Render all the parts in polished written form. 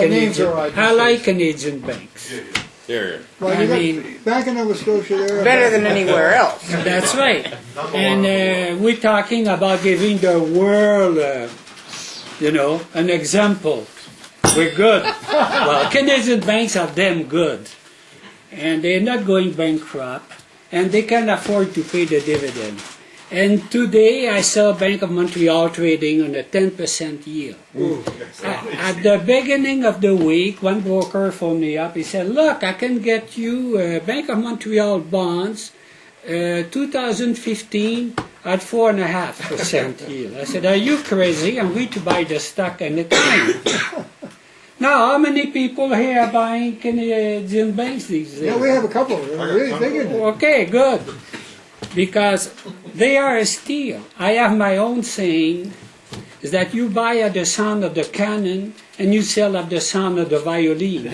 names Canadian. are right. I like Canadian banks. Here. Well, I you got mean- Bank of Nova Scotia there. Better than anywhere else. That's right. And we're talking about giving the world, an example. We're good. Well, Canadian banks are damn good. And they're not going bankrupt. And they can afford to pay the dividend. And today I saw Bank of Montreal trading on a 10% yield. At the beginning of the week, one broker phoned me up. He said, look, I can get you Bank of Montreal bonds 2015 at 4.5% yield. I said, are you crazy? I'm going to buy the stock anytime. Now, how many people here are buying Canadian banks these days? Yeah, we have a couple. They're really big in it. Okay, good. Because they are a steal. I have my own saying, is that you buy at the sound of the cannon and you sell at the sound of the violin.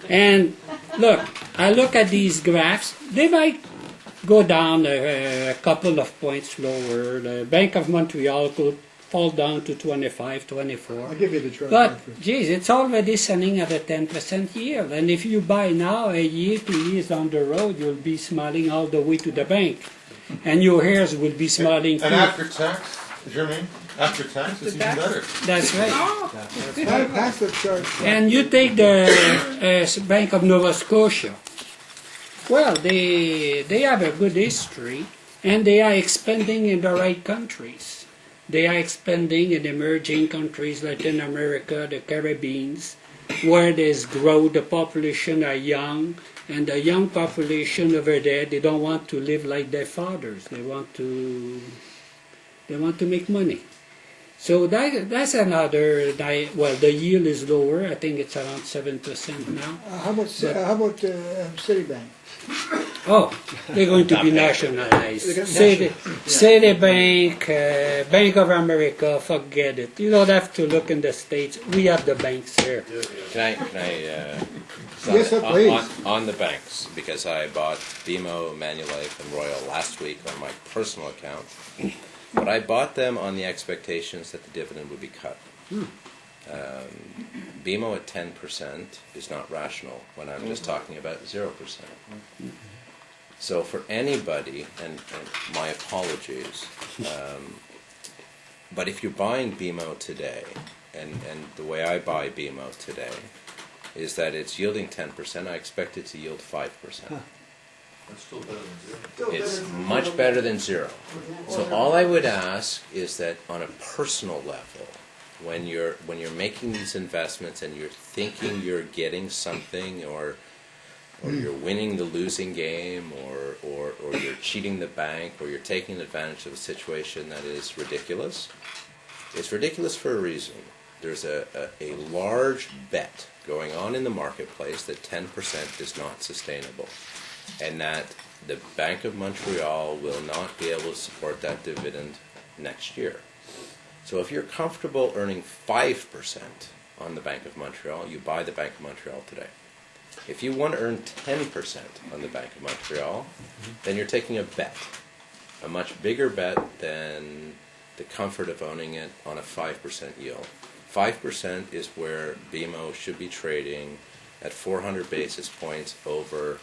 And look, I look at these graphs. They might go down a couple of points lower. The Bank of Montreal could fall down to 25, 24. I'll give you the track But, record. geez, it's already selling at a 10% yield. And if you buy now, a year, 2 years down the road, you'll be smiling all the way to the bank. And your hairs will be smiling And too. after tax, is your name? After tax, it's even better. That's right. Pass the chart. And you take the Bank of Nova Scotia. Well, they have a good history, and they are expanding in the right countries. They are expanding in emerging countries, Latin America, the Caribbean, where there's growth, the population are young, and the young population over there, they don't want to live like their fathers. They want to make money. So that's another, well, the yield is lower. I think it's around 7% now. How about Citibank? Oh, they're going to be nationalized. Citibank, Bank of America, forget it. You don't have to look in the States. We have the banks here. Can I Yes, sir, please. on the banks, because I bought BMO, Manulife, and Royal last week on my personal account, but I bought them on the expectations that the dividend would be cut. BMO at 10% is not rational when I'm just talking about 0%. So for anybody, and my apologies, but if you're buying BMO today, and the way I buy BMO today is that it's yielding 10%, I expect it to yield 5%. That's still better than zero. It's much better than zero. So all I would ask is that on a personal level, when you're making these investments and you're thinking you're getting something, or you're winning the losing game, or you're cheating the bank, or you're taking advantage of a situation that is ridiculous, it's ridiculous for a reason. There's a large bet going on in the marketplace that 10% is not sustainable, and that the Bank of Montreal will not be able to support that dividend next year. So if you're comfortable earning 5% on the Bank of Montreal, you buy the Bank of Montreal today. If you want to earn 10% on the Bank of Montreal, then you're taking a bet, a much bigger bet than the comfort of owning it on a 5% yield. 5% is where BMO should be trading at 400 basis points over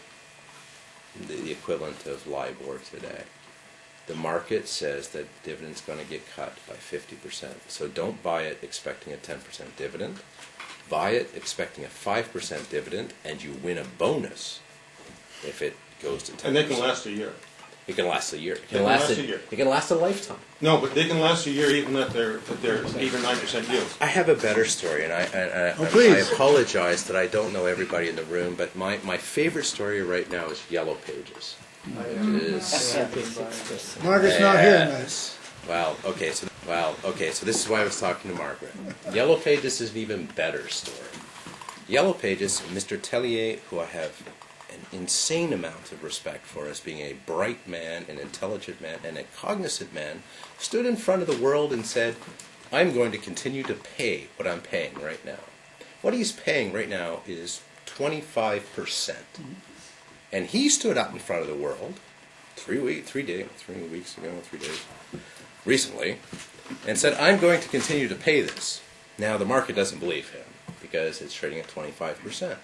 the equivalent of LIBOR today. The market says that the dividend's going to get cut by 50%. So don't buy it expecting a 10% dividend. Buy it expecting a 5% dividend, and you win a bonus if it goes to 10%. And they can last a year. It can last a year. It They can last a year. It can last a lifetime. No, but they can last a year even at their 8 or 9% yields. I have a better story, and I please. apologize that I don't know everybody in the room, but my favorite story right now is Yellow Pages. Margaret's not here tonight. Yes. Well, okay, so this is why I was talking to Margaret. Yellow Pages is an even better story. Yellow Pages, Mr. Tellier, who I have an insane amount of respect for as being a bright man, an intelligent man, and a cognizant man, stood in front of the world and said, I'm going to continue to pay what I'm paying right now. What he's paying right now is 25%. And he stood up in front of the world 3 weeks ago, recently, and said, I'm going to continue to pay this. Now, the market doesn't believe him because it's trading at 25%.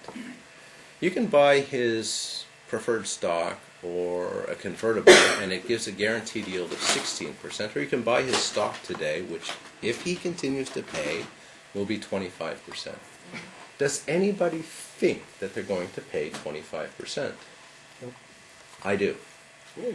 You can buy his preferred stock or a convertible, and it gives a guaranteed yield of 16%, or you can buy his stock today, which, if he continues to pay, will be 25%. Does anybody think that they're going to pay 25%? I do.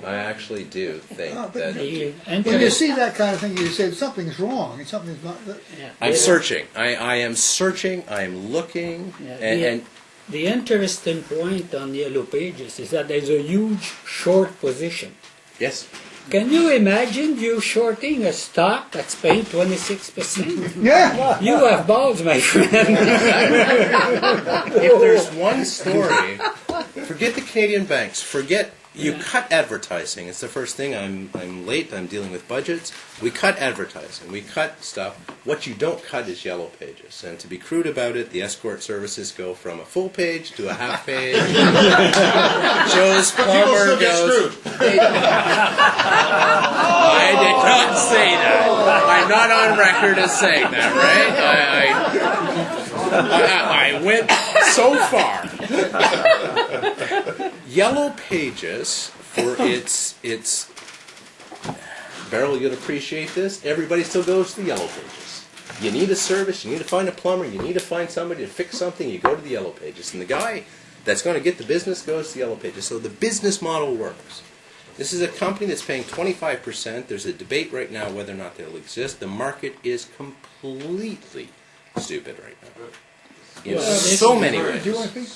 I actually do think Oh, but that... The When you interest, see that kind of thing, you say something's wrong, and something's not. yeah, I'm searching. I am searching. I am looking. Yeah, And the interesting point on Yellow Pages is that there's a huge short position. yes, Can you imagine you shorting a stock that's paying 26%? Yeah. You have balls, my friend. if there's one story, forget the Canadian banks. Forget you cut advertising. It's the first thing. I'm late. I'm dealing with budgets. We cut advertising. We cut stuff. What you don't cut is Yellow Pages. And to be crude about it, the escort services go from a full page to a half page. Joe's People plumber still get goes. screwed. I did not say that. I'm not on record as saying that, right? I went so far. Yellow Pages, for its Beryl, you'd appreciate this. Everybody still goes to the Yellow Pages. You need a service, you need to find a plumber, you need to find somebody to fix something, you go to the Yellow Pages. And the guy that's going to get the business goes to the Yellow Pages. So the business model works. This is a company that's paying 25%. There's a debate right now whether or not they'll exist. The market is completely stupid right now. In Well, this so is- many Do you ways. want to think?